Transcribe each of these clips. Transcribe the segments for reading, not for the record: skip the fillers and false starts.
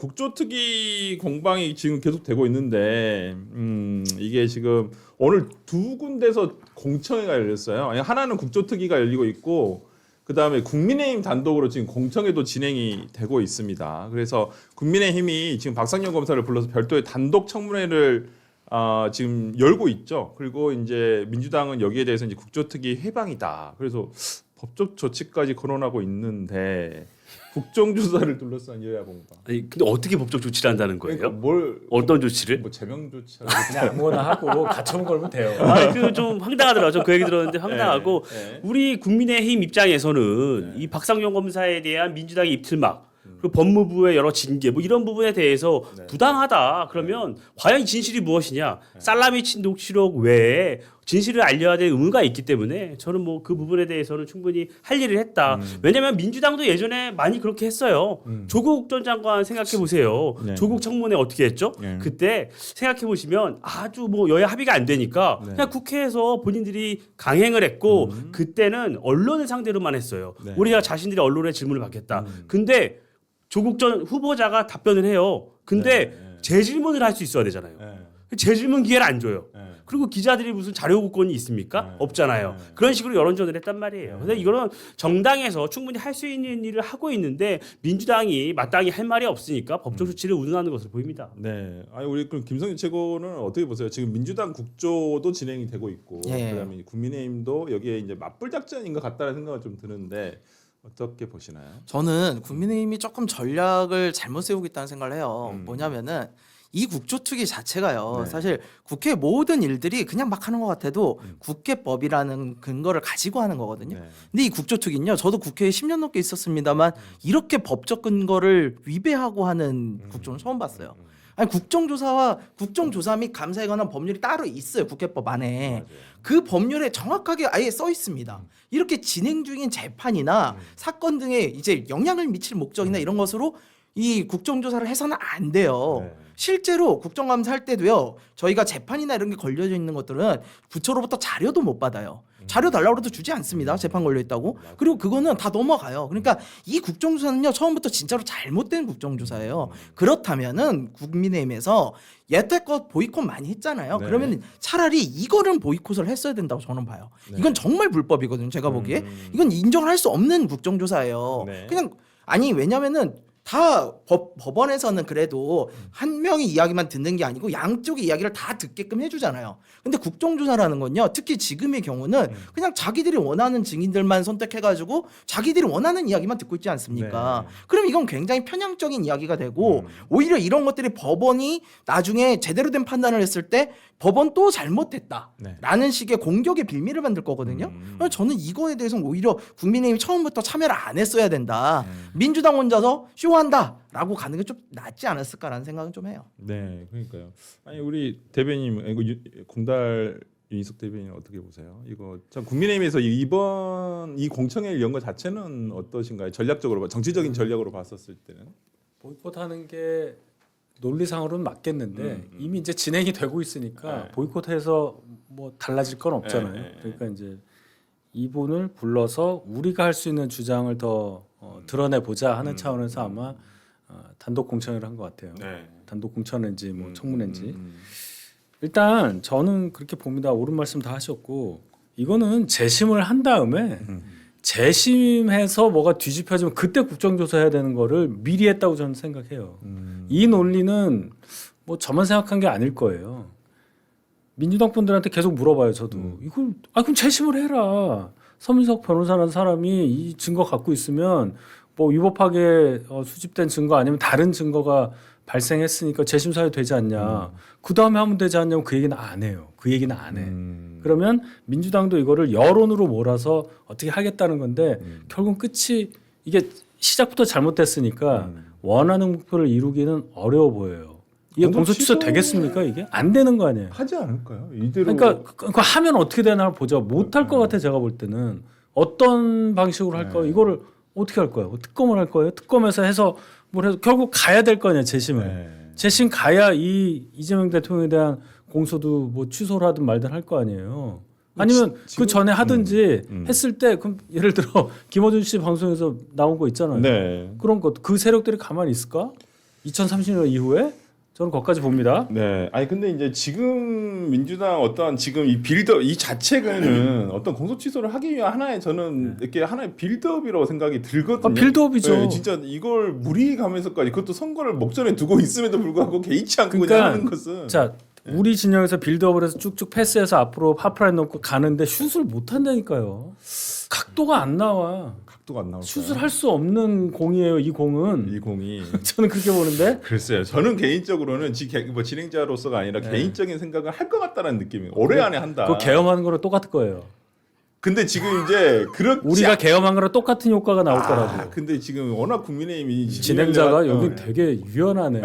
국조특위 공방이 지금 계속 되고 있는데 이게 지금 오늘 두 군데서 공청회가 열렸어요. 아니, 하나는 국조특위가 열리고 있고 그다음에 국민의힘 단독으로 지금 공청회도 진행이 되고 있습니다. 그래서 국민의힘이 지금 박상현 검사를 불러서 별도의 단독 청문회를 지금 열고 있죠. 그리고 이제 민주당은 여기에 대해서 이제 국조특위 해방이다. 그래서 법적 조치까지 거론하고 있는데 국정조사를 둘러싼 여야 공방. 아니 근데 어떻게 법적 조치를 한다는 거예요? 그러니까 뭘 어떤 조치를? 뭐 제명 조치 그냥 아무거나 하고 가처분 걸면 돼요. 좀 황당하더라고요. 저 그 얘기 들었는데 황당하고 네. 우리 국민의힘 입장에서는 이 박상용 검사에 대한 민주당의 입틀막 그리고 법무부의 여러 징계 뭐 이런 부분에 대해서 부당하다. 그러면 과연 진실이 무엇이냐? 살라미 녹취록 외에 진실을 알려야 될 의무가 있기 때문에 저는 뭐 그 부분에 대해서는 충분히 할 일을 했다. 왜냐하면 민주당도 예전에 많이 그렇게 했어요. 조국 전 장관 생각해 보세요. 네. 조국 청문회 어떻게 했죠? 네. 그때 생각해 보시면 아주 뭐 여야 합의가 안 되니까 네. 그냥 국회에서 본인들이 강행을 했고 그때는 언론을 상대로만 했어요. 네. 우리가 자신들이 언론의 질문을 받겠다. 근데 조국 전 후보자가 답변을 해요. 근데 네. 재질문을 할 수 있어야 되잖아요. 네. 재질문 기회를 안 줘요. 네. 그리고 기자들이 무슨 자료 요구권이 있습니까? 네. 없잖아요. 네. 그런 식으로 여론전을 했단 말이에요. 그래서 이거는 정당에서 충분히 할 수 있는 일을 하고 있는데 민주당이 마땅히 할 말이 없으니까 법적 조치를 운운하는 것으로 보입니다. 네. 아니 우리 그럼 김성희 최고는 어떻게 보세요? 지금 민주당 국조도 진행이 되고 있고 예. 그다음에 국민의힘도 여기에 이제 맞불 작전인 것 같다는 생각을 좀 드는데 어떻게 보시나요? 저는 국민의힘이 조금 전략을 잘못 세우고 있다는 생각을 해요. 음. 뭐냐면은 이 국조특위 자체가요. 네. 사실 국회 모든 일들이 그냥 막 하는 것 같아도 국회법이라는 근거를 가지고 하는 거거든요. 네. 근데 이 국조특위는요. 저도 국회에 10년 넘게 있었습니다만 이렇게 법적 근거를 위배하고 하는 국조는 처음 봤어요. 아니 국정조사와 국정조사 및 감사에 관한 법률이 따로 있어요. 국회법 안에. 맞아요. 그 법률에 정확하게 아예 써 있습니다. 이렇게 진행 중인 재판이나 사건 등에 이제 영향을 미칠 목적이나 이런 것으로 이 국정조사를 해서는 안 돼요. 네. 실제로 국정감사 할 때도요. 저희가 재판이나 이런 게 걸려져 있는 것들은 부처로부터 자료도 못 받아요. 자료 달라고 해도 주지 않습니다. 재판 걸려 있다고. 그리고 그거는 다 넘어가요. 그러니까 이 국정조사는요. 처음부터 진짜로 잘못된 국정조사예요. 그렇다면은 국민의힘에서 여태껏 보이콧 많이 했잖아요. 네. 그러면 차라리 이거는 보이콧을 했어야 된다고 저는 봐요. 네. 이건 정말 불법이거든요. 제가 보기에. 이건 인정할 수 없는 국정조사예요. 네. 그냥 아니 왜냐면은 다 법원에서는 그래도 한 명의 이야기만 듣는 게 아니고 양쪽의 이야기를 다 듣게끔 해주잖아요. 근데 국정조사라는 건요. 특히 지금의 경우는 그냥 자기들이 원하는 증인들만 선택해가지고 자기들이 원하는 이야기만 듣고 있지 않습니까? 네. 그럼 이건 굉장히 편향적인 이야기가 되고 오히려 이런 것들이 법원이 나중에 제대로 된 판단을 했을 때 법원 또 잘못했다라는 네. 식의 공격의 빌미를 만들 거거든요. 그래서 저는 이거에 대해서는 오히려 국민의힘이 처음부터 참여를 안 했어야 된다. 민주당 혼자서 쇼한다라고 가는 게 좀 낫지 않았을까라는 생각은 좀 해요. 네, 그러니까요. 아니 우리 대변인, 이거 공달 윤희석 대변인 어떻게 보세요? 이거 참 국민의힘에서 이번 이 공청회를 연 것 자체는 어떠신가요? 전략적으로, 정치적인 전략으로 봤었을 때는. 보이콧하는 게 논리상으로는 맞겠는데 이미 이제 진행이 되고 있으니까 네. 보이콧해서 뭐 달라질 건 없잖아요. 네. 그러니까 이제 이분을 불러서 우리가 할 수 있는 주장을 더 드러내 보자 하는 차원에서 아마 단독 공청회를 한 것 같아요. 네. 단독 공청회인지 뭐 청문회인지 일단 저는 그렇게 봅니다. 옳은 말씀 다 하셨고 이거는 재심을 한 다음에 재심해서 뭐가 뒤집혀지면 그때 국정조사해야 되는 거를 미리 했다고 저는 생각해요. 이 논리는 뭐 저만 생각한 게 아닐 거예요. 민주당 분들한테 계속 물어봐요. 저도 이걸 그럼 재심을 해라. 서민석 변호사라는 사람이 이 증거 갖고 있으면 뭐 위법하게 수집된 증거 아니면 다른 증거가 발생했으니까 재심 사유 되지 않냐. 그 다음에 하면 되지 않냐면 그 얘기는 안 해요. 그 얘기는 안 해. 그러면 민주당도 이거를 여론으로 몰아서 어떻게 하겠다는 건데 결국 끝이 이게 시작부터 잘못됐으니까 원하는 목표를 이루기는 어려워 보여요. 이게 공소 취소 되겠습니까? 이게 안 되는 거 아니에요. 하지 않을까요? 이대로. 그러니까 그 하면 어떻게 되나 보자. 못할 것 같아 제가 볼 때는 어떤 방식으로 할까요? 이거를 어떻게 할 거예요? 특검을 할 거예요? 특검에서 해서 뭘 해서 결국 가야 될 거 아니야 재심을. 네. 재심 가야 이재명 대통령에 대한 공소도 뭐 취소를 하든 말든 할 거 아니에요. 아니면 그 전에 하든지 했을 때 그럼 예를 들어 김어준 씨 방송에서 나온 거 있잖아요. 네. 그런 것 그 세력들이 가만히 있을까? 2030년 이후에 저는 거기까지 봅니다. 네. 아니 근데 이제 지금 민주당 어떤 지금 이 빌드업 이 자체는 어떤 공소 취소를 하기 위한 하나의 저는 이렇게 하나의 빌드업이라고 생각이 들거든요. 빌드업이죠. 네, 진짜 이걸 무리 가면서까지 그것도 선거를 목전에 두고 있음에도 불구하고 개의치 않고 그러니까 그냥 하는 것은 자, 우리 진영에서 빌드업을 해서 쭉쭉 패스해서 앞으로 하프라인 넣고 가는데 슛을 못 한다니까요. 각도가 안 나와. 각도가 안 나올 슛을 할 수 없는 공이에요. 이 공은. 이 공이 저는 그렇게 보는데. 글쎄요. 저는 개인적으로는 뭐 진행자로서가 아니라 개인적인 생각을 할 것 같다는 느낌이에요. 올해 안에 한다. 그거 계엄하는 거랑 똑같을 거예요. 근데 지금 이제 그렇지 우리가 계엄한 거랑 똑같은 효과가 나올 거라고. 근데 지금 워낙 국민의힘이 진행자가 여기 되게 유연하네.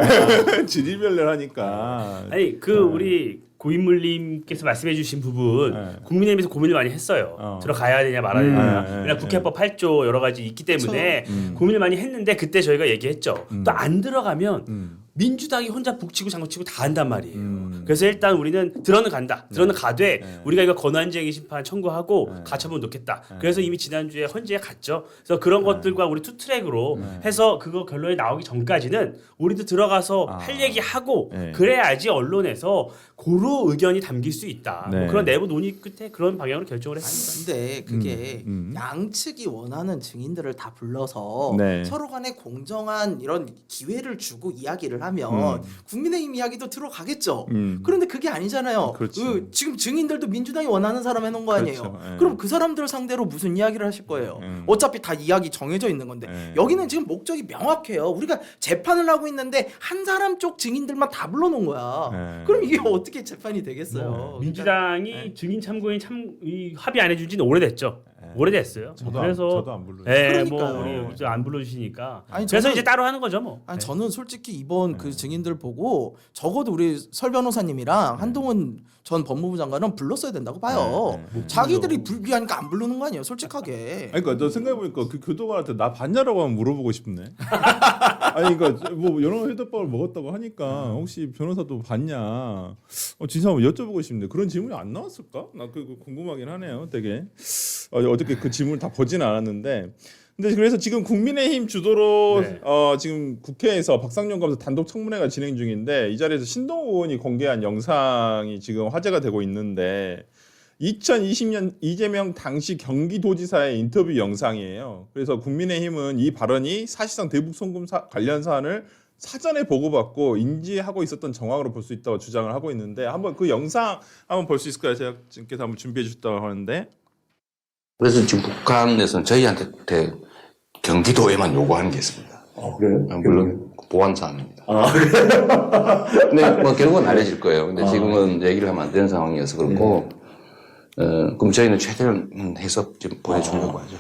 지리멸렬하니까 아니 우리 고인물님께서 말씀해주신 부분 네. 국민의힘에서 고민을 많이 했어요. 들어가야 되냐 말아야 되냐. 네, 왜냐 국회법 8조 여러 가지 있기 때문에 고민을 많이 했는데 그때 저희가 얘기했죠. 또 안 들어가면 민주당이 혼자 북치고 장구치고 다 한단 말이에요. 그래서 일단 우리는 들어는 간다. 들어는 가되 우리가 이거 권한쟁의 심판 청구하고 가처분 놓겠다. 그래서 이미 지난주에 헌재에 갔죠. 그래서 그런 것들과 우리 투트랙으로 해서 그거 결론이 나오기 전까지는 우리도 들어가서 할 얘기하고 그래야지 언론에서 고루 의견이 담길 수 있다. 네. 뭐 그런 내부 논의 끝에 그런 방향으로 결정을 했습니다. 근데 그게 양측이 원하는 증인들을 다 불러서 네. 서로 간에 공정한 이런 기회를 주고 이야기를 하면 국민의힘 이야기도 들어가겠죠. 그런데 그게 아니잖아요. 그렇지. 지금 증인들도 민주당이 원하는 사람 해놓은 거 아니에요. 그렇죠. 예. 그럼 그 사람들 상대로 무슨 이야기를 하실 거예요. 어차피 다 이야기 정해져 있는 건데 여기는 지금 목적이 명확해요. 우리가 재판을 하고 있는데 한 사람 쪽 증인들만 다 불러놓은 거야. 그럼 이게 어떻게 재판이 되겠어요? 민주당이 증인 참고인 이 합의 안 해준 지는 오래됐죠. 오래됐어요. 저도 안 불러요. 뭐 그러니까요. 우리 안 불러주시니까. 아니, 그래서 저는- 이제 따로 하는 거죠 뭐. 아니 저는 솔직히 이번 그 증인들 보고 적어도 우리 설 변호사님이랑 한동훈 전 법무부 장관은 불렀어야 된다고 봐요. 자기들이 불리하니까 안 부르는 거 아니에요, 솔직하게. 아니 그러니까 너 생각해보니까 그 교도관한테 나 봤냐라고 한번 물어보고 싶네. 아니 그러니까 뭐 여러 해독법을 먹었다고 하니까 혹시 변호사도 봤냐? 진짜 한번 여쭤보고 싶네. 그런 질문이 안 나왔을까? 나 그거 궁금하긴 하네요. 되게 어저께 그 질문을 다 보지는 않았는데. 근데 그래서 지금 국민의힘 주도로 네. 지금 국회에서 박상용 검사 단독 청문회가 진행 중인데 이 자리에서 신동호 의원이 공개한 영상이 지금 화제가 되고 있는데 2020년 이재명 당시 경기도지사의 인터뷰 영상이에요. 그래서 국민의힘은 이 발언이 사실상 대북 송금 관련 사안을 사전에 보고받고 인지하고 있었던 정황으로 볼 수 있다고 주장을 하고 있는데 한번 그 영상 한번 볼 수 있을까요? 제가 지금께서 한번 준비해 주셨다고 하는데 그래서 지금 북한에서는 저희한테 경기도에만 요구하는 게 있습니다. 그래요? 물론 보안 사항입니다. 아, 근데 뭐 결국은 알려질 거예요. 근데 지금은 얘기를 하면 안 되는 상황이어서 그렇고, 그럼 저희는 최대한 해서 지금 보내주려고 하죠.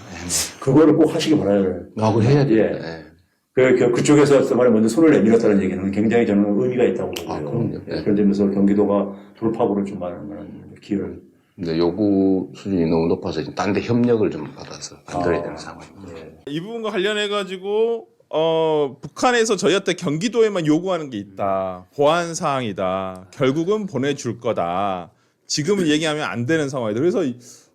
그거를 꼭 하시기 바라요. 그걸 해야 돼요. 예. 그쪽에서 먼저 손을 내밀었다는 얘기는 굉장히 저는 의미가 있다고 보고요. 그럼요. 예. 그런 점에서 경기도가 돌파구를 좀 마련하는 기회를. 근데 요구 수준이 너무 높아서 딴 데 협력을 좀 받아서 만들어야 되는 상황입니다. 이 부분과 관련해 가지고 북한에서 저희한테 경기도에만 요구하는 게 있다. 보안 사항이다. 결국은 보내줄 거다. 지금은 얘기하면 안 되는 상황이다. 그래서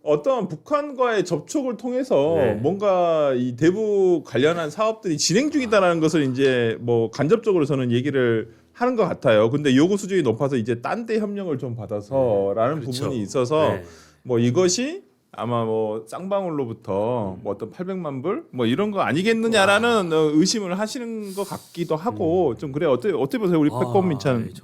어떤 북한과의 접촉을 통해서 뭔가 이 대북 관련한 사업들이 진행 중이다라는 것을 이제 뭐 간접적으로 저는 얘기를 하는 것 같아요. 근데 요구 수준이 높아서 이제 딴 데 협력을 좀 받아서라는 그렇죠. 부분이 있어서 네. 뭐 이것이 아마 뭐 쌍방울로부터 뭐 어떤 800만 불 뭐 이런 거 아니겠느냐라는 의심을 하시는 것 같기도 하고 좀 그래 어떻게 보세요 우리 패권민찬? 네,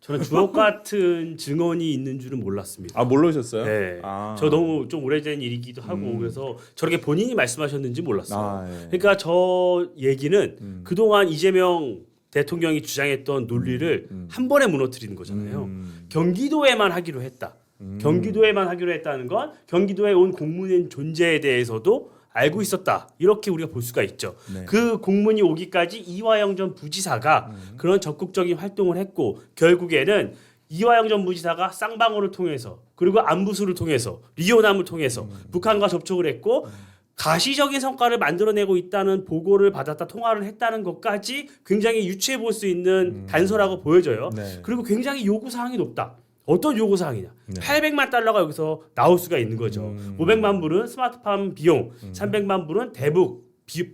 저는 주옥 같은 증언이 있는 줄은 몰랐습니다. 아 모르셨어요? 네. 아. 저 너무 좀 오래된 일이기도 하고 그래서 저렇게 본인이 말씀하셨는지 몰랐어요. 아, 예. 그러니까 저 얘기는 그동안 이재명 대통령이 주장했던 논리를 한 번에 무너뜨리는 거잖아요. 경기도에만 하기로 했다. 경기도에만 하기로 했다는 건 경기도에 온 공무원 존재에 대해서도 알고 있었다. 이렇게 우리가 볼 수가 있죠. 네. 그 공문이 오기까지 이화영 전 부지사가 그런 적극적인 활동을 했고 결국에는 이화영 전 부지사가 쌍방울을 통해서 그리고 안부수를 통해서 리오남을 통해서 북한과 접촉을 했고 가시적인 성과를 만들어내고 있다는 보고를 받았다 통화를 했다는 것까지 굉장히 유추해 볼 수 있는 단서라고 보여져요. 네. 그리고 굉장히 요구사항이 높다. 어떤 요구사항이냐. 네. 800만 달러가 여기서 나올 수가 있는 거죠. 500만 불은 스마트팜 비용, 300만 불은 대북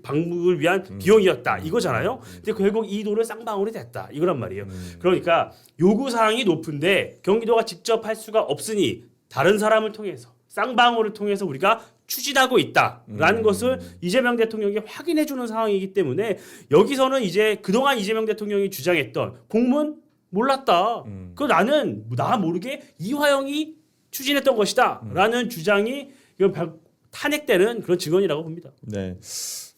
방북을 위한 비용이었다 이거잖아요. 근데 결국 이 돈은 쌍방울이 됐다 이거란 말이에요. 그러니까 요구 사항이 높은데 경기도가 직접 할 수가 없으니 다른 사람을 통해서 쌍방울을 통해서 우리가 추진하고 있다라는 것을 이재명 대통령이 확인해 주는 상황이기 때문에 여기서는 이제 그동안 이재명 대통령이 주장했던 공문 몰랐다. 그 나는 나 모르게 이화영이 추진했던 것이다라는 주장이 탄핵되는 그런 증언이라고 봅니다. 네.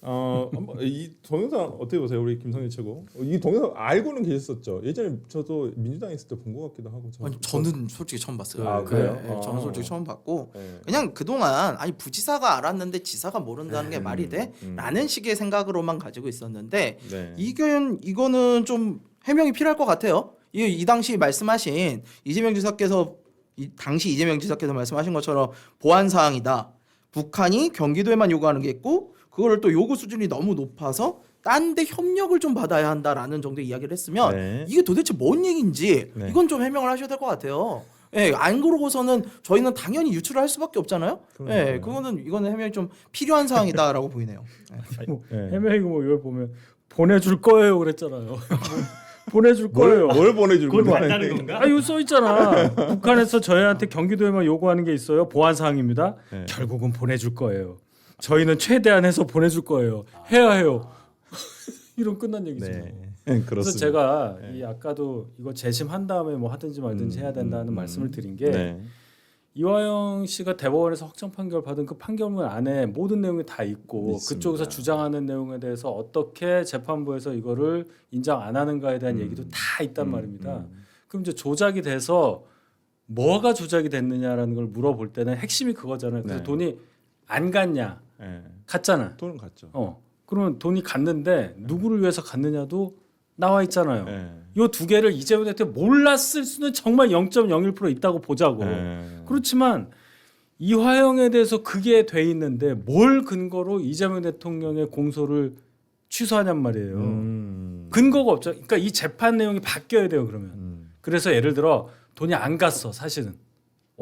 한번 이 동영상 어떻게 보세요, 우리 김성일 최고? 이 동영상 알고는 계셨었죠. 예전에 저도 민주당에 있을 때 본 것 같기도 하고. 아니 저는 솔직히 처음 봤어요. 아, 그래요? 네, 저는 솔직히 처음 봤고 네. 그냥 그동안 아니 부지사가 알았는데 지사가 모른다는 게 말이 돼? 라는 식의 생각으로만 가지고 있었는데 네. 이거는 좀 해명이 필요할 것 같아요. 이 당시 말씀하신 이재명 지사께서 당시 이재명 지사께서 말씀하신 것처럼 보안 사항이다. 북한이 경기도에만 요구하는 게 있고 그거를 또 요구 수준이 너무 높아서 딴 데 협력을 좀 받아야 한다라는 정도의 이야기를 했으면 네. 이게 도대체 뭔 얘기인지 네. 이건 좀 해명을 하셔야 될 것 같아요. 예, 안 그러고서는 저희는 당연히 유출을 할 수밖에 없잖아요. 예, 이거는 해명이 좀 필요한 사항이다라고 보이네요. 뭐 네. 해명이고 뭐 이걸 보면 보내줄 거예요 그랬잖아요. 보내줄 거예요. 뭘 보내줄 그걸 거야? 맞다는 건가? 아, 이거 써 있잖아. 북한에서 저희한테 경기도에만 요구하는 게 있어요. 보안 사항입니다. 네. 결국은 보내줄 거예요. 저희는 최대한 해서 보내줄 거예요. 해야 해요. 이런 끝난 얘기죠. 네. 그래서 그렇습니다. 제가 이 아까도 이거 재심한 다음에 뭐 하든지 말든지 해야 된다는 말씀을 드린 게 네. 이화영 씨가 대법원에서 확정 판결 받은 그 판결문 안에 모든 내용이 다 있고 있습니다. 그쪽에서 주장하는 내용에 대해서 어떻게 재판부에서 이거를 인정 안 하는가에 대한 얘기도 다 있단 말입니다. 그럼 이제 조작이 돼서 뭐가 조작이 됐느냐라는 걸 물어볼 때는 핵심이 그거잖아요. 그래서 네. 돈이 안 갔냐? 네. 갔잖아. 돈은 갔죠. 그러면 돈이 갔는데 누구를 위해서 갔느냐도 나와 있잖아요. 네. 이 두 개를 이재명 대통령이 몰랐을 수는 정말 0.01% 있다고 보자고. 네. 그렇지만 이화영에 대해서 그게 돼 있는데 뭘 근거로 이재명 대통령의 공소를 취소하냔 말이에요. 근거가 없죠. 그러니까 이 재판 내용이 바뀌어야 돼요. 그러면. 그래서 예를 들어 돈이 안 갔어 사실은.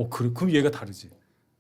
그래 그럼 얘가 다르지.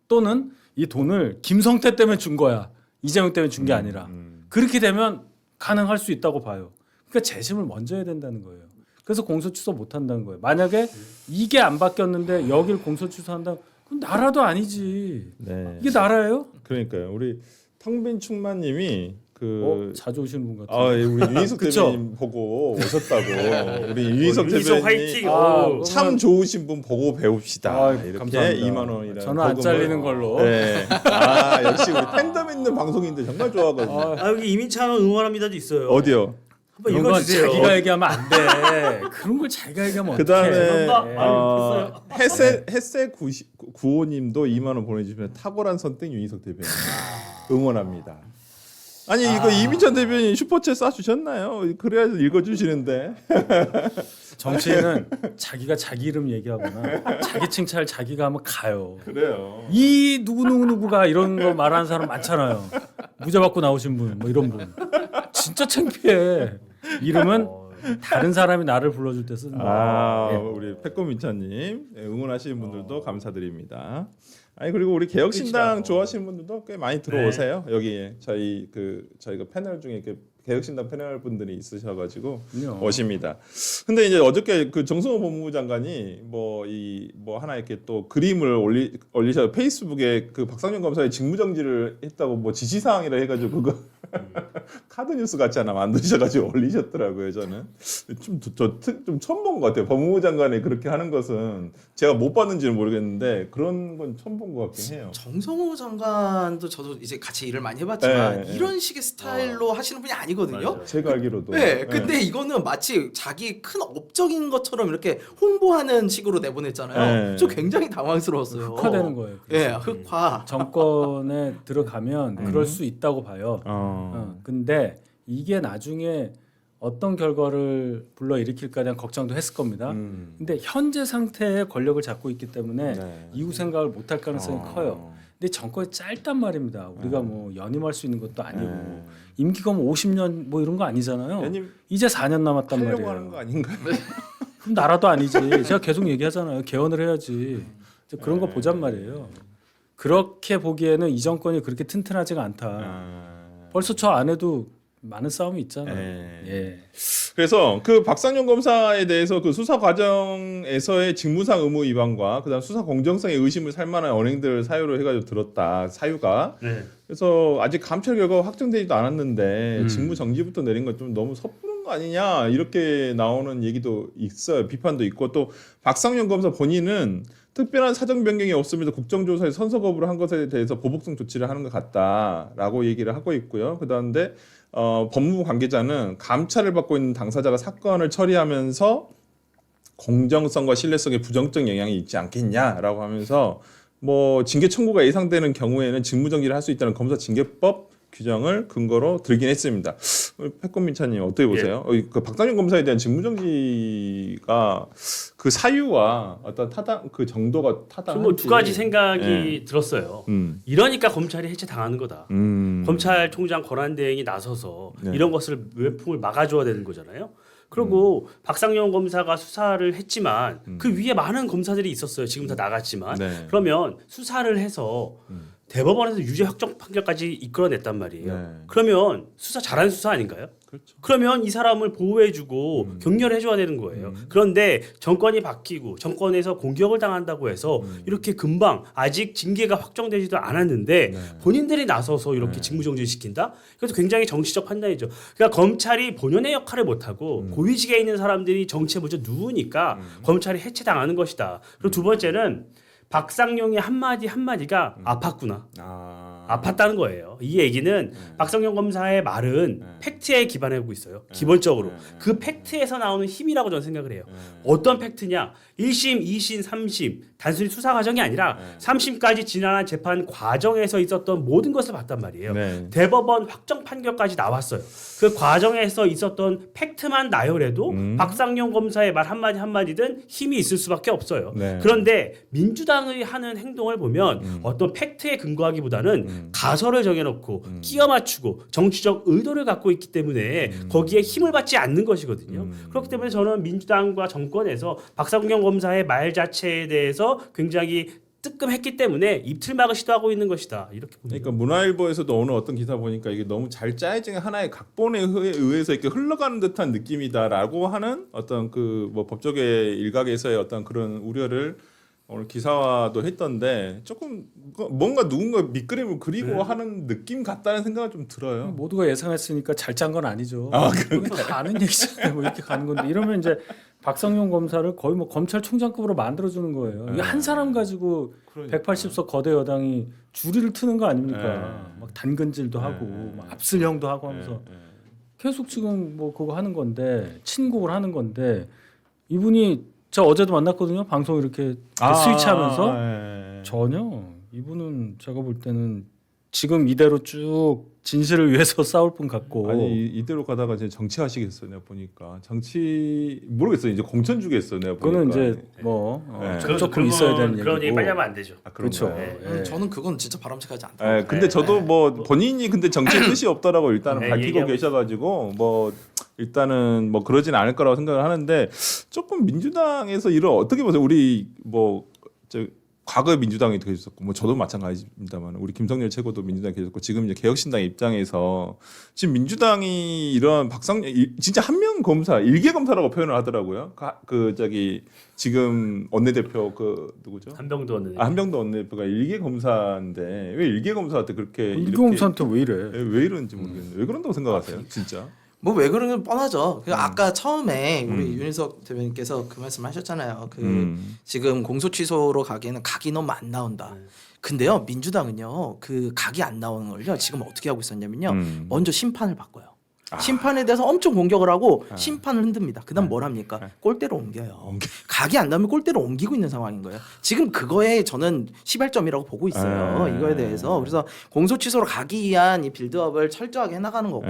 또는 이 돈을 김성태 때문에 준 거야. 이재명 때문에 준 게 아니라. 그렇게 되면 가능할 수 있다고 봐요. 그러니까 재심을 먼저 해야 된다는 거예요. 그래서 공소 취소 못 한다는 거예요. 만약에 이게 안 바뀌었는데 여길 공소 취소한다. 그럼 나라도 아니지. 네. 이게 나라예요? 그러니까요. 우리 텅빈 충만님이 그 자주 오시는 분 같아요. 우리 유희석 그쵸? 대변인 보고 오셨다고. 우리 유희석 유희석 대변인 화이팅! 참 좋으신 분 보고 배웁시다. 이렇게 감사합니다. 2만 원이라는 저는 안 거금을- 잘리는 걸로. 네. 역시 우리 팬덤 있는 방송인들 정말 좋아하거든요. 여기 이민찬 의원합니다도 있어요. 어디요? 한번 그런 건 읽어주세요. 자기가 얘기하면 안 돼. 그런 걸 자기가 얘기하면 어떡해. 그다음에 감사합니다. 햇새 95님도 2만 원 보내주시면 탁월한 선택 유희석 대변인 응원합니다. 아니 이거 이민찬 대변인 슈퍼챗 쏴주셨나요? 그래야 읽어주시는데. 정치인은 자기가 자기 이름 얘기하거나 자기 칭찬을 자기가 하면 가요. 그래요. 이 누구누구가 이런 거 말하는 사람 많잖아요. 무죄 받고 나오신 분, 뭐 이런 분. 진짜 창피해. 이름은 다른 사람이 나를 불러줄 때 쓰는 거야. 우리 패권민찬님 응원하시는 분들도 감사드립니다. 아니 그리고 우리 개혁신당 좋아하시는 분들도 꽤 많이 들어오세요. 여기에 저희가 패널 중에 이렇게 개혁신당 패널 분들이 있으셔가지고 그럼요. 오십니다. 근데 이제 어저께 그 정성호 법무부 장관이 뭐 하나 이렇게 또 그림을 올리셔 페이스북에 그 박상현 검사의 직무정지를 했다고 뭐 지시사항이라 해가지고 그거 카드 뉴스 같지 않아 만드셔가지고 올리셨더라고요. 저는 좀 처음 본 것 같아요. 법무부 장관이 그렇게 하는 것은 제가 못 봤는지는 모르겠는데 그런 건 처음 본 것 같긴 해요. 정성호 장관도 저도 이제 같이 일을 많이 해봤지만 네, 이런 식의 스타일로 하시는 분이 아니거든요. 제가 알기로도. 네, 근데 이거는 마치 자기 큰 업적인 것처럼 이렇게 홍보하는 식으로 내보냈잖아요. 네. 저 굉장히 당황스러웠어요. 흑화되는 거예요. 예, 흑화. 정권에 들어가면 그럴 수 있다고 봐요. 근데 이게 나중에 어떤 결과를 불러일으킬까에 대한 걱정도 했을 겁니다. 근데 현재 상태의 권력을 잡고 있기 때문에 네. 이후 생각을 못할 가능성이 커요. 근데 정권이 짧단 말입니다. 우리가 뭐 연임할 수 있는 것도 아니고 임기가 뭐 50년 뭐 이런 거 아니잖아요. 연임 이제 4년 남았단 하려고 말이에요. 하는 거 아닌가요? 그럼 나라도 아니지. 제가 계속 얘기하잖아요. 개헌을 해야지. 이제 그런 거 보잔 말이에요. 그렇게 보기에는 이 정권이 그렇게 튼튼하지가 않다. 벌써 저 안에도 많은 싸움이 있잖아요. 예. 예. 그래서 그 박상용 검사에 대해서 그 수사 과정에서의 직무상 의무 위반과 그다음 수사 공정성의 의심을 살 만한 언행들 사유로 해가지고 들었다. 사유가. 네. 그래서 아직 감찰 결과가 확정되지도 않았는데 직무 정지부터 내린 건 좀 너무 섣부른 거 아니냐 이렇게 나오는 얘기도 있어요. 비판도 있고 또 박상용 검사 본인은 특별한 사정 변경이 없음에도 국정조사에 선서 거부를 한 것에 대해서 보복성 조치를 하는 것 같다라고 얘기를 하고 있고요. 그다음에 법무부 관계자는 감찰을 받고 있는 당사자가 사건을 처리하면서 공정성과 신뢰성에 부정적 영향이 있지 않겠냐라고 하면서 뭐 징계 청구가 예상되는 경우에는 직무정지를 할 수 있다는 검사 징계법 규정을 근거로 들긴 했습니다. 패권민차님 어떻게 보세요? 그 박상용 검사에 대한 직무정지가 그 사유와 어떤 타당 그 정도가 타당한지 뭐두 가지 생각이 들었어요. 이러니까 검찰이 해체 당하는 거다. 검찰총장 권한대행이 나서서 네. 이런 것을 외풍을 막아줘야 되는 거잖아요. 그리고 박상용 검사가 수사를 했지만 그 위에 많은 검사들이 있었어요. 지금 다 나갔지만 네. 그러면 수사를 해서 대법원에서 유죄 확정 판결까지 이끌어냈단 말이에요. 네. 그러면 수사 잘한 수사 아닌가요? 그렇죠. 그러면 이 사람을 보호해주고 격려해줘야 되는 거예요. 그런데 정권이 바뀌고 정권에서 공격을 당한다고 해서 이렇게 금방 아직 징계가 확정되지도 않았는데 본인들이 나서서 이렇게 직무정지를 시킨다? 이것도 굉장히 정치적 판단이죠. 그러니까 검찰이 본연의 역할을 못하고 고위직에 있는 사람들이 정치에 먼저 누우니까 검찰이 해체당하는 것이다. 그리고 두 번째는 박상용의 한마디 한마디가 아팠구나. 아팠다는 거예요. 이 얘기는 박상용 검사의 말은 팩트에 기반하고 있어요. 기본적으로. 그 팩트에서 나오는 힘이라고 저는 생각을 해요. 어떤 팩트냐? 1심, 2심, 3심 단순히 수사 과정이 아니라 3심까지 진행한 재판 과정에서 있었던 모든 것을 봤단 말이에요. 네. 대법원 확정 판결까지 나왔어요. 그 과정에서 있었던 팩트만 나열해도 박상용 검사의 말 한마디 한마디든 힘이 있을 수밖에 없어요. 네. 그런데 민주당이 하는 행동을 보면 어떤 팩트에 근거하기보다는 가설을 정해놓고 끼워 맞추고 정치적 의도를 갖고 있기 때문에 거기에 힘을 받지 않는 것이거든요. 그렇기 때문에 저는 민주당과 정권에서 박상용 검사의 말 자체에 대해서 굉장히 뜨끔했기 때문에 입틀막을 시도하고 있는 것이다. 이렇게 봅니다. 그러니까 문화일보에서도 오늘 어떤 기사 보니까 이게 너무 잘 짜여진 하나의 각본에 의해서 이렇게 흘러가는 듯한 느낌이다라고 하는 어떤 그 뭐 법조계 일각에서의 어떤 그런 우려를 오늘 기사화도 했던데 조금 뭔가 누군가 밑그림을 그리고 하는 느낌 같다는 생각이 좀 들어요. 모두가 예상했으니까 잘 짠 건 아니죠. 우리 다 아는 얘기잖아요. 뭐 이렇게 가는 건데 이러면 이제 박상용 검사를 거의 뭐 검찰총장급으로 만들어주는 거예요. 이게 한 사람 가지고 그러니까. 180석 거대 여당이 주리를 트는 거 아닙니까? 네. 막 단근질도 하고 막 압슬형도 하고 하면서 계속 지금 뭐 그거 하는 건데 친곡을 하는 건데 이분이 저 어제도 만났거든요. 방송 이렇게 스위치하면서 전혀 이분은 제가 볼 때는 지금 이대로 쭉 진실을 위해서 싸울 분 같고 아니 이대로 가다가 이제 정치하시겠어요. 내가 보니까 정치 모르겠어요. 이제 공천 주겠어. 내가 보니까. 그거는 이제 뭐 네. 조금 있어야 되는 그런 얘기 얘기고 빨리 하면 안 되죠. 그렇죠. 네. 예. 저는 그건 진짜 바람직하지 않다. 예, 근데 저도 뭐 본인이 근데 정치에 뜻이 없다라고 일단은 네, 밝히고 얘기하고 계셔가지고 뭐 일단은 뭐 그러진 않을 거라고 생각을 하는데 조금 민주당에서 이런 어떻게 보세요? 우리 뭐 저 과거에 민주당이 계셨었고 뭐 저도 마찬가지입니다만 우리 김성렬 최고도 민주당에 계셨고 지금 이제 개혁신당 입장에서 지금 민주당이 이런 박상용 진짜 한 명 검사 일개 검사라고 표현을 하더라고요. 그 저기 지금 원내대표 그 누구죠? 한병도 없는. 한병도 원내대표가 일개 검사인데 왜 일개 검사한테 그렇게 일개 이렇게 검사한테 왜 이래? 왜 이러는지 모르겠는데 왜 그런다고 생각하세요? 진짜? 뭐 왜 그런 건 뻔하죠. 그 아까 처음에 우리 윤희석 대변인께서 그 말씀하셨잖아요. 그 지금 공소 취소로 가기에는 각이 너무 안 나온다. 근데요 민주당은요 그 각이 안 나오는 걸요 지금 어떻게 하고 있었냐면요 먼저 심판을 바꿔요. 심판에 대해서 엄청 공격을 하고 심판을 흔듭니다. 그다음 뭘 합니까? 골대로 옮겨요. 각이 안 나오면 골대로 옮기고 있는 상황인 거예요. 지금 그거에 저는 시발점이라고 보고 있어요. 이거에 대해서. 그래서 공소 취소로 가기 위한 이 빌드업을 철저하게 해나가는 거고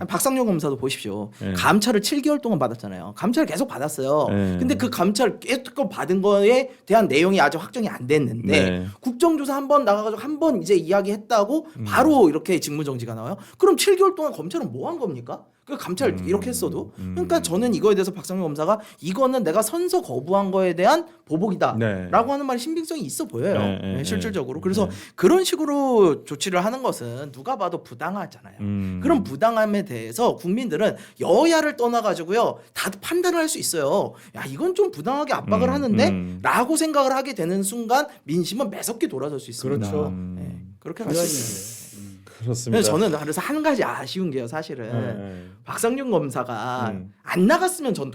박상용 검사도 보십시오. 감찰을 7개월 동안 받았잖아요. 감찰을 계속 받았어요. 근데 그 감찰 계속 받은 거에 대한 내용이 아직 확정이 안 됐는데 국정조사 한번 나가가지고 한번 이제 이야기했다고 바로 이렇게 직무정지가 나와요. 그럼 7개월 동안 검찰은 뭐 한 겁니까? 그 감찰 이렇게 했어도. 그러니까 저는 이거에 대해서 박상용 검사가 이거는 내가 선서 거부한 거에 대한 보복이다라고 네. 하는 말이 신빙성이 있어 보여요. 네, 네, 네, 실질적으로. 네. 그래서 네. 그런 식으로 조치를 하는 것은 누가 봐도 부당하잖아요. 그런 부당함에 대해서 국민들은 여야를 떠나가지고요 다 판단을 할 수 있어요. 야 이건 좀 부당하게 압박을 하는데라고 생각을 하게 되는 순간 민심은 매섭게 돌아설 수 있습니다. 그렇죠. 네, 그렇게 중요한 갈수 있어요. 그렇습니다. 그래서 저는 그래서 한 가지 아쉬운 게요 사실은 네. 박상용 검사가 안 나갔으면 전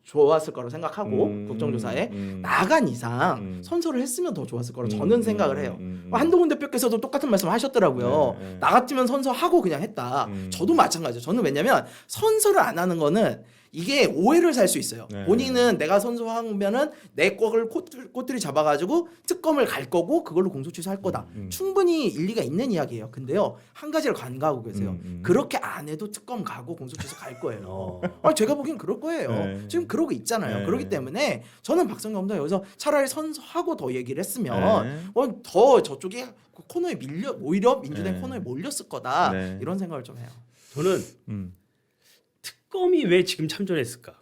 좋았을 거라고 생각하고 국정조사에 나간 이상 선서를 했으면 더 좋았을 거라고 저는 생각을 해요. 한동훈 대표께서도 똑같은 말씀을 하셨더라고요. 네, 네. 나 같으면 선서하고 그냥 했다. 저도 마찬가지예요. 저는 왜냐면 선서를 안 하는 거는 이게 오해를 살 수 있어요. 네. 본인은 내가 선서하면은 내 거를 꼬투리 잡아가지고 특검을 갈 거고 그걸로 공소취소할 거다. 충분히 일리가 있는 이야기예요. 근데요 한 가지를 간과하고 계세요. 그렇게 안 해도 특검 가고 공소취소 갈 거예요. 제가 보기엔 그럴 거예요. 네. 지금 그러고 있잖아요. 네. 그렇기 때문에 저는 박성경 검사 여기서 차라리 선서하고 더 얘기를 했으면 네. 더 저쪽에 코너에 오히려 민주당 네. 코너에 몰렸을 거다. 네. 이런 생각을 좀 해요. 저는 특검이 왜 지금 참전했을까?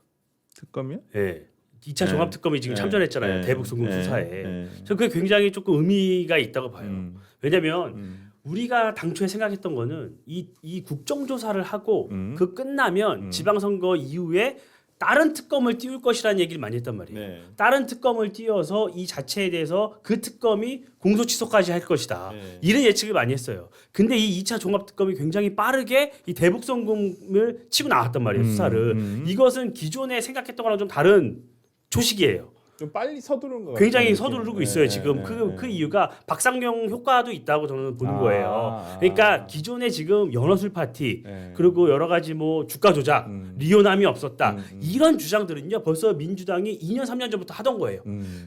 특검이요? 예. 2차 네. 종합특검이 지금 네. 참전했잖아요. 네. 대북 송금 네. 수사에. 네. 저 그게 굉장히 조금 의미가 있다고 봐요. 왜냐면 우리가 당초에 생각했던 거는 이 국정조사를 하고 그 끝나면 지방선거 이후에 다른 특검을 띄울 것이라는 얘기를 많이 했단 말이에요. 네. 다른 특검을 띄워서 이 자체에 대해서 그 특검이 공소 취소까지 할 것이다. 네. 이런 예측을 많이 했어요. 근데 이 2차 종합특검이 굉장히 빠르게 이 대북송금을 치고 나왔단 말이에요. 수사를. 이것은 기존에 생각했던 거랑 좀 다른 초식이에요. 좀 빨리 서두른 것 같아요. 굉장히 서두르고 있어요 지금. 그 이유가 박상경 효과도 있다고 저는 보는 거예요. 그러니까 기존에 지금 연어술 파티 네. 그리고 여러 가지 뭐 주가 조작, 리오남이 없었다 이런 주장들은요 벌써 민주당이 2년 3년 전부터 하던 거예요.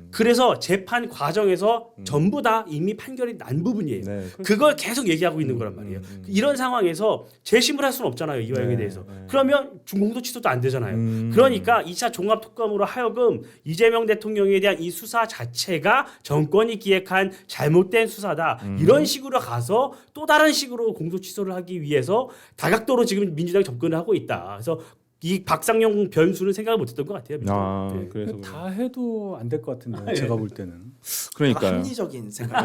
그래서 재판 과정에서 전부 다 이미 판결이 난 부분이에요. 네. 그걸 계속 얘기하고 있는 거란 말이에요. 이런 상황에서 재심을 할 수는 없잖아요 이화영에 네, 대해서. 네. 그러면 중공도 취소도 안 되잖아요. 그러니까 2차 종합특검으로 하여금 이재명 대통령에 대한 이 수사 자체가 정권이 기획한 잘못된 수사다. 이런 식으로 가서 또 다른 식으로 공소 취소를 하기 위해서 다각도로 지금 민주당이 접근을 하고 있다. 그래서 이 박상용 변수는 생각을 못했던 것 같아요. 민주당이. 네. 그래서 다 해도 안 될 것 같은데 제가 볼 때는. 그러니까요. 합리적인 생각.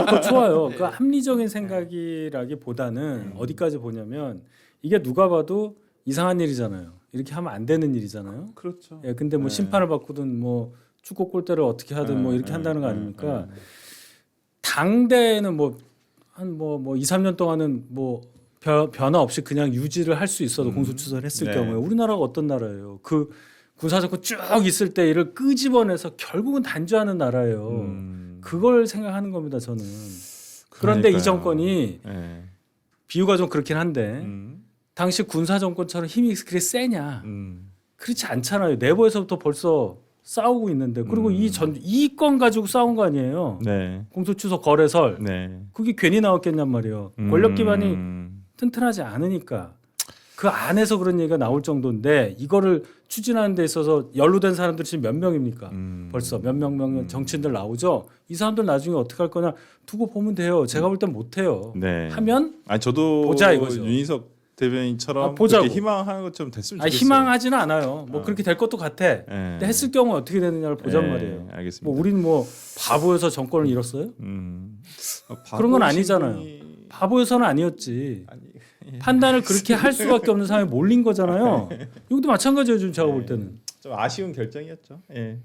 그거 좋아요. 그 합리적인 생각이라기보다는 어디까지 보냐면 이게 누가 봐도 이상한 일이잖아요. 이렇게 하면 안 되는 일이잖아요. 그렇죠. 예, 근데 뭐 심판을 받고든 뭐 축구 골대를 어떻게 하든 뭐 이렇게 한다는 거 아닙니까? 당대에는 뭐 한 뭐 2, 3년 동안은 뭐 변화 없이 그냥 유지를 할 수 있어도 공소 취소를 했을 네. 경우에 우리나라가 어떤 나라예요? 그 군사정권 쭉 있을 때 이를 끄집어내서 결국은 단죄하는 나라예요. 그걸 생각하는 겁니다, 저는. 그런데 그러니까요. 이 정권이 네. 비유가 좀 그렇긴 한데 당시 군사정권처럼 힘이 그렇게 세냐? 그렇지 않잖아요. 내부에서부터 벌써 싸우고 있는데 그리고 이 건 가지고 싸운 거 아니에요. 네. 공소취소 거래설 네. 그게 괜히 나왔겠냔 말이에요. 권력 기반이 튼튼하지 않으니까 그 안에서 그런 얘기가 나올 정도인데 이거를 추진하는 데 있어서 연루된 사람들이 지금 몇 명입니까? 벌써 몇 명 정치인들 나오죠. 이 사람들 나중에 어떻게 할 거냐 두고 보면 돼요. 제가 볼 땐 못 해요. 네. 하면 아니 저도 보자 이거죠. 윤희석 대변인처럼 보자고. 그렇게 희망하는 것처럼 됐으면 좋겠어요. 희망하지는 않아요. 뭐 그렇게 될 것도 같아. 근데 했을 경우 어떻게 되느냐를 보잔 말이에요. 알겠습니다. 뭐 우린 뭐 바보여서 정권을 잃었어요? 그런 건 아니잖아요. 바보여서는 아니었지. 판단을 그렇게 할 수밖에 없는 상황에 몰린 거잖아요. 이것도 마찬가지예요. 지금 제가 볼 때는. 좀 아쉬운 결정이었죠. 예.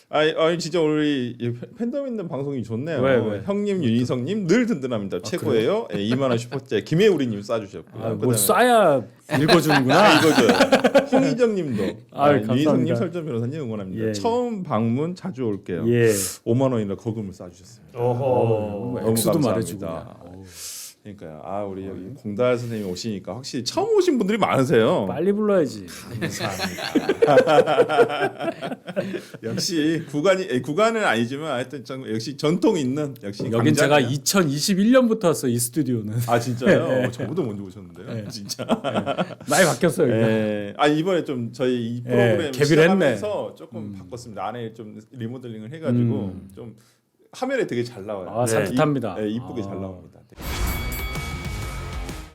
아니 진짜 우리 팬덤 있는 방송이 좋네요. 왜? 형님 윤희성님 늘 든든합니다. 최고예요. 예, 2만 원 슈퍼챗 김혜우리님 쏴주셨고요. 뭘 쏴야 읽어주는구나. 이거죠. 홍희정님도 감사합니다. 윤희성님 설정 변호사님 응원합니다. 예. 처음 방문 자주 올게요. 예. 5만 원이나 거금을 쏴주셨습니다. 어허. 너무 액수도 감사합니다. 말해주고. 그러니까요. 우리 여기 공달 선생님 오시니까 확실히 처음 오신 분들이 많으세요. 빨리 불러야지. 역시 구간은 아니지만 하여튼 역시 전통 있는 역시 여긴 제가 강자네요. 2021년부터 왔어요. 이 스튜디오는. 아 진짜요? 저보다 먼저 오셨는데요. 진짜. 많이 바뀌었어요. 여기가. 예. 아 이번에 좀 저희 이 프로그램 개비를 시작하면서 조금 바꿨습니다. 안에 좀 리모델링을 해가지고 좀 화면에 되게 잘 나와요. 아, 산뜻합니다. 이쁘게 잘 나옵니다. 되게.